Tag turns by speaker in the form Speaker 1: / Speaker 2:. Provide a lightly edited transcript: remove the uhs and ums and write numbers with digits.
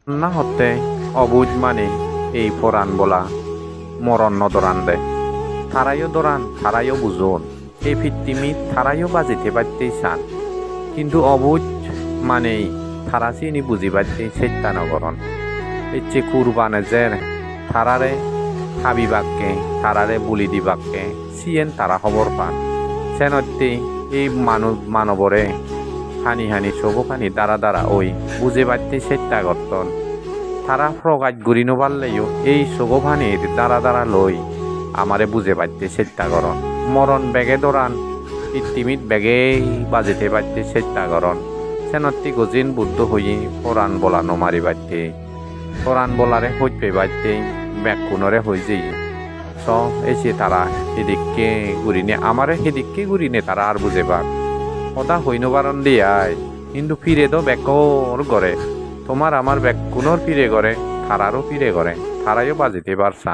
Speaker 1: না হতে অবুঝ মানে এই পরাণ বলা মরণ নদরান দে তারাইও দরান তারাইও বুঝন এই পৃথিবী তারাইও বাজিতে পারতেই চান কিন্তু অবুঝ মানেই তারা চিনি বুঝি পারতেই চেষ্টা নগরণ এই যে কুরবানে যে তারারে হাবি বাক্যে তারারে বুলি দিবাক্কে সিয়েন তারা খবর পান সেনত্তি এই মানবরে হানি হানি সবু খানি দ্বারা দ্বারা ওই বুঝে পারতে চেষ্টা করতন তারা প্রকাশ গুড়ি নবারলেও এই সগোভানির দ্বারা দ্বারা লই আমারে বুঝে পারতে চেষ্টা করন মরণ বেগে দরান পৃথিবীত বেগেই বাজিতে পারতে চেষ্টা করন সেনত্তি গজিন বুদ্ধ হই কোরআন বলা নমারি পারতে কোরআন বলারে হইতে পারতে ব্যাকুণরে হই যেই স এসে তারা সেদিককে ঘুরিনে আমারে সেদিককে ঘুরিনে তারা আর বুঝে পার কথা হইন বারণ দিয়াই কিন্তু ফিরে তো ব্যাকর করে তোমার আমার ব্যাকুণর ফিরে করে তারারও ফিরে করে তারাইও বাজিতে পারছা